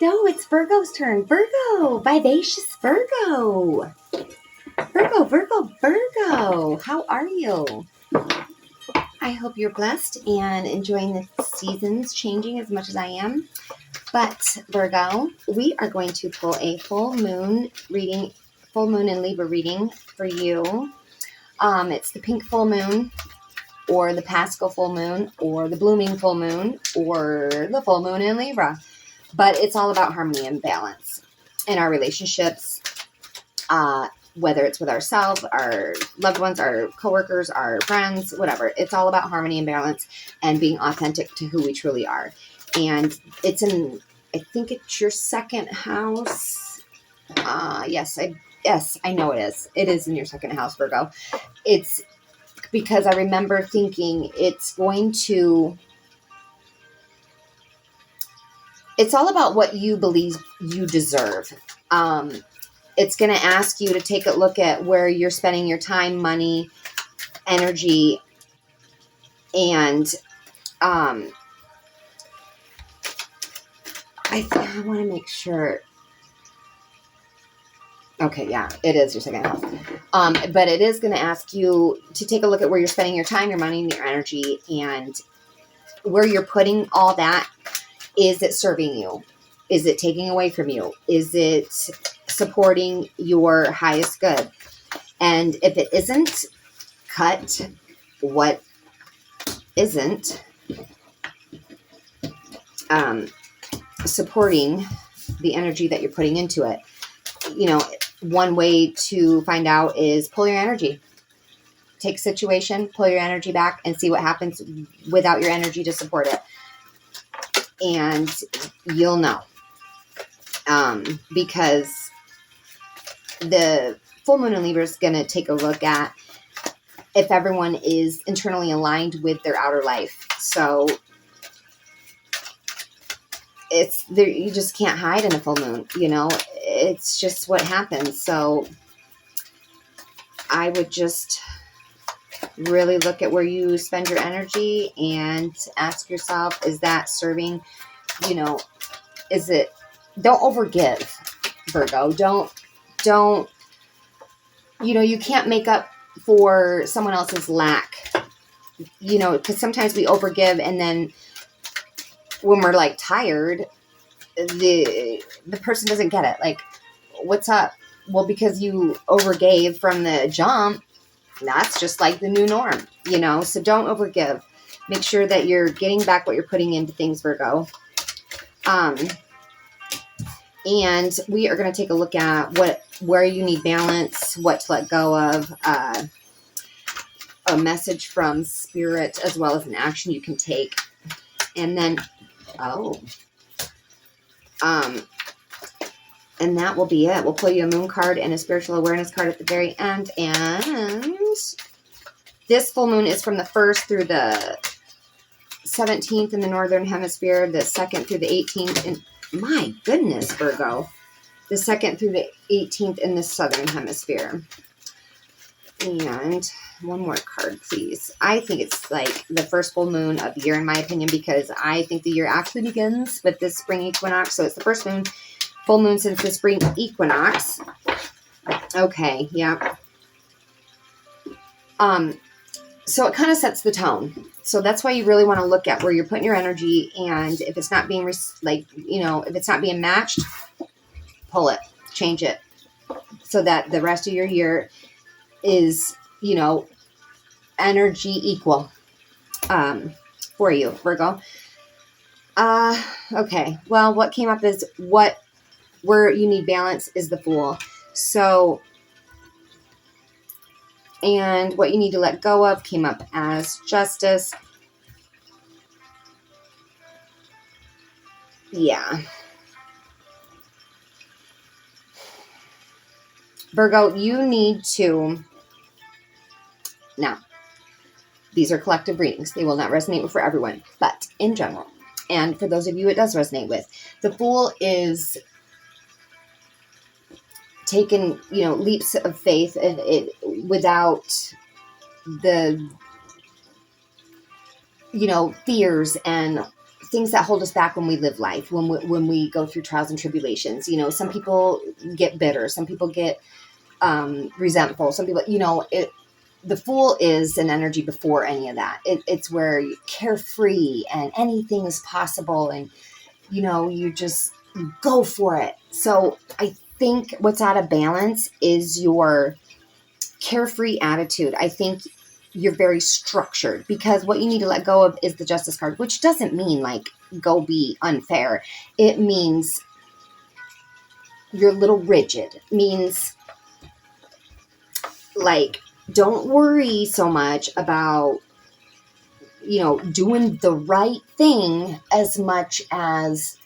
No, it's Virgo's turn. Virgo, vivacious Virgo. Virgo. How are you? I hope you're blessed and enjoying the seasons changing as much as I am. But Virgo, we are going to pull a full moon and Libra reading for you. It's the pink full moon, or the Pascal full moon, or the blooming full moon, or the full moon in Libra. But it's all about harmony and balance in our relationships, whether it's with ourselves, our loved ones, our coworkers, our friends, whatever. It's all about harmony and balance and being authentic to who we truly are. And it's I think it's your second house. Yes, I know it is. It is in your second house, Virgo. It's because I remember thinking it's all about what you believe you deserve. It's going to ask you to take a look at where you're spending your time, money, energy, and I want to make sure. Okay, yeah, it is your second house. But it is going to ask you to take a look at where you're spending your time, your money, and your energy, and where you're putting all that. Is it serving you? Is it taking away from you? Is it supporting your highest good? And if it isn't, cut what isn't supporting the energy that you're putting into it. You know, one way to find out is pull your energy. Take a situation, pull your energy back, and see what happens without your energy to support it. And you'll know. Because the full moon in Libra is going to take a look at if everyone is internally aligned with their outer life. So it's there, you just can't hide in a full moon, you know, it's just what happens. So I would just really look at where you spend your energy and ask yourself, is that serving, you know, is it, don't overgive, Virgo. Don't, you know, you can't make up for someone else's lack, you know, because sometimes we overgive, and then when we're like tired, the person doesn't get it. Like, what's up? Well, because you overgave from the jump, that's just like the new norm, you know? So don't overgive. Make sure that you're getting back what you're putting into things, Virgo. And we are going to take a look at where you need balance, what to let go of, a message from spirit, as well as an action you can take. And then, and that will be it. We'll pull you a moon card and a spiritual awareness card at the very end. And this full moon is from the 1st through the 17th in the Northern Hemisphere, the 2nd through the 18th. And my goodness, Virgo, the 2nd through the 18th in the Southern Hemisphere. And one more card, please. I think it's like the first full moon of the year, in my opinion, because I think the year actually begins with this spring equinox. So it's the first full moon since the spring equinox. Okay, yeah. So it kind of sets the tone. So that's why you really want to look at where you're putting your energy, and if it's not being if it's not being matched, pull it, change it, so that the rest of your year is, you know, energy equal for you, Virgo. Okay. Well, what came up is where you need balance is the Fool. So, and what you need to let go of came up as Justice. Yeah. Virgo, you need to, now, these are collective readings. They will not resonate for everyone, but in general, and for those of you it does resonate with, the Fool is taken, you know, leaps of faith, and it without the, you know, fears and things that hold us back when we live life, when we go through trials and tribulations. You know, some people get bitter, some people get resentful, some people, the Fool is an energy before any of that. It's where you're carefree and anything is possible, and you just go for it. So I think what's out of balance is your carefree attitude. I think you're very structured, because what you need to let go of is the Justice card, which doesn't mean like go be unfair. It means you're a little rigid. It means like, don't worry so much about doing the right thing as much as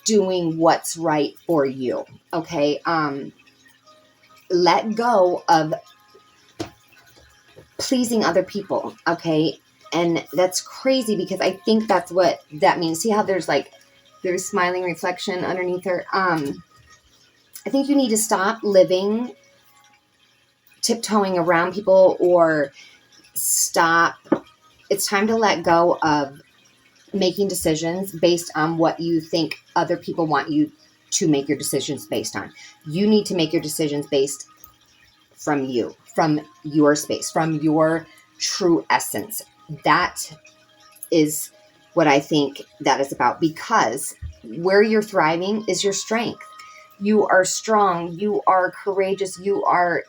doing what's right for you. Okay. Let go of pleasing other people. Okay. And that's crazy, because I think that's what that means. See how there's smiling reflection underneath her. I think you need to stop living tiptoeing around people, or stop. It's time to let go of making decisions based on what you think other people want you to make your decisions based on. You need to make your decisions based from you, from your space, from your true essence. That is what I think that is about, because where you're thriving is your strength. You are strong. You are courageous. You are,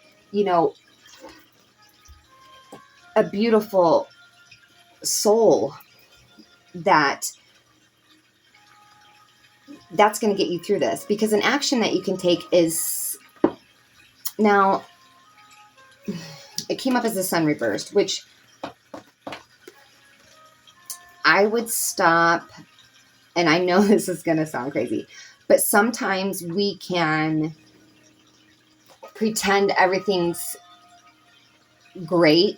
a beautiful soul that's going to get you through this. Because an action that you can take is, now it came up as the Sun reversed, which I would stop. And I know this is going to sound crazy, but sometimes we can pretend everything's great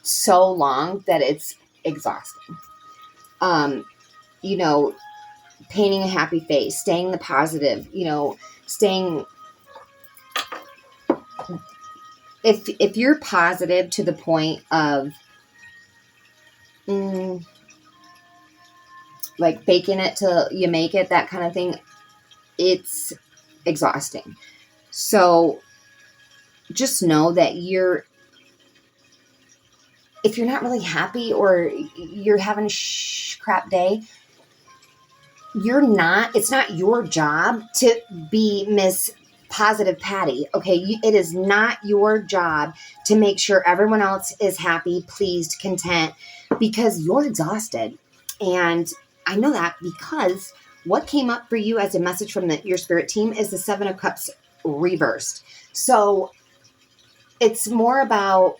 so long that it's exhausting. Painting a happy face, staying the positive, staying, if you're positive to the point of like baking it till you make it, that kind of thing, it's exhausting. So just know that if you're not really happy, or you're having a crap day, it's not your job to be Miss Positive Patty. Okay. It is not your job to make sure everyone else is happy, pleased, content, because you're exhausted. And I know that, because what came up for you as a message from your spirit team is the Seven of Cups reversed. So it's more about,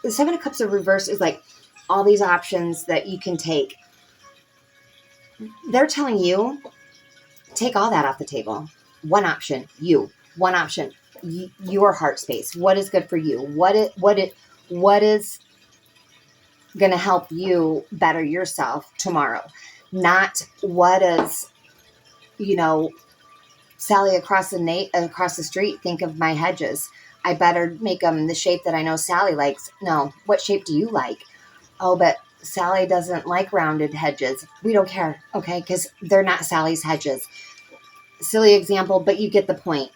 the Seven of Cups of reverse is like all these options that you can take. They're telling you, take all that off the table. One option, you. One option, your heart space. What is good for you? What is going to help you better yourself tomorrow? Not what is, Sally across the street think of my hedges. I better make them the shape that I know Sally likes. No, what shape do you like? Oh, but Sally doesn't like rounded hedges. We don't care, okay? Because they're not Sally's hedges. Silly example, but you get the point.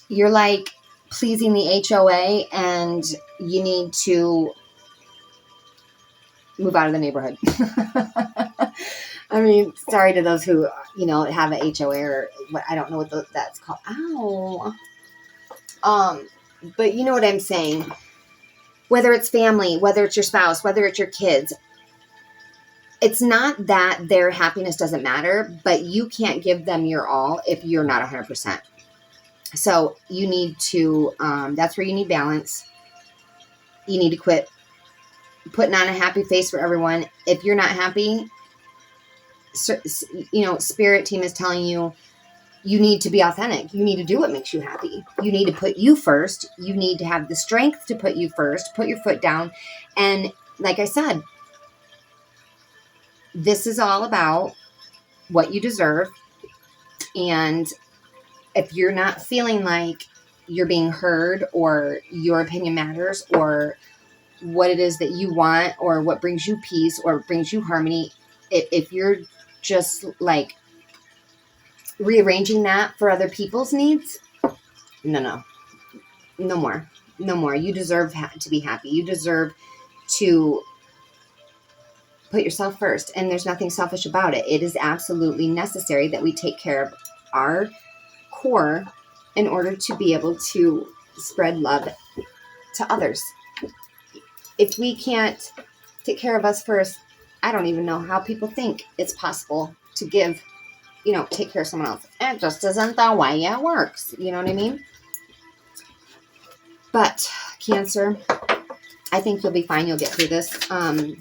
You're like pleasing the HOA, and you need to move out of the neighborhood. I mean, sorry to those who, have an HOA, or what, I don't know what that's called. Ow. But you know what I'm saying? Whether it's family, whether it's your spouse, whether it's your kids, it's not that their happiness doesn't matter, but you can't give them your all if you're not 100%. So you need to, that's where you need balance. You need to quit putting on a happy face for everyone. If you're not happy, spirit team is telling you, you need to be authentic. You need to do what makes you happy. You need to put you first. You need to have the strength to put you first, put your foot down. And like I said, this is all about what you deserve. And if you're not feeling like you're being heard, or your opinion matters, or what it is that you want or what brings you peace or brings you harmony. If you're just like rearranging that for other people's needs, no more. No more. You deserve to be happy. You deserve to put yourself first. And there's nothing selfish about it. It is absolutely necessary that we take care of our core in order to be able to spread love to others. If we can't take care of us first, I don't even know how people think it's possible to give, take care of someone else. It just isn't the way it works. You know what I mean? But Cancer, I think you'll be fine. You'll get through this.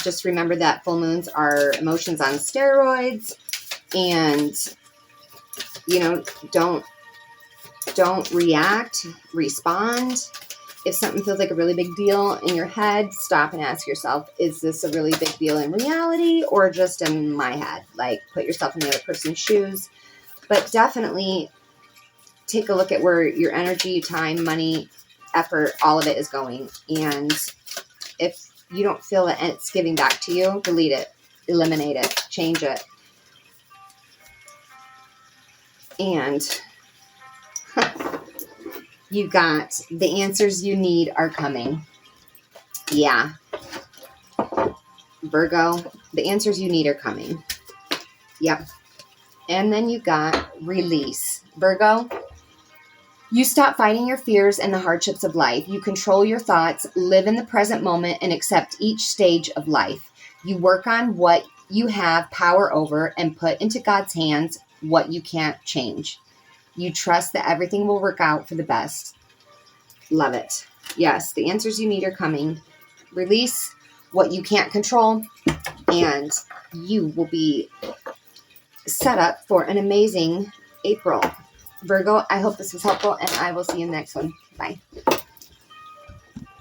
Just remember that full moons are emotions on steroids, and, don't react, respond. If something feels like a really big deal in your head, stop and ask yourself, is this a really big deal in reality or just in my head? Like, put yourself in the other person's shoes. But definitely take a look at where your energy, time, money, effort, all of it is going. And if you don't feel that it's giving back to you, delete it, eliminate it, change it. And you got the answers you need are coming. Yeah. Virgo, the answers you need are coming. Yep. And then you got release. Virgo, you stop fighting your fears and the hardships of life. You control your thoughts, live in the present moment, and accept each stage of life. You work on what you have power over and put into God's hands what you can't change. You trust that everything will work out for the best. Love it. Yes, the answers you need are coming. Release what you can't control, and you will be set up for an amazing April. Virgo, I hope this was helpful, and I will see you in the next one. Bye.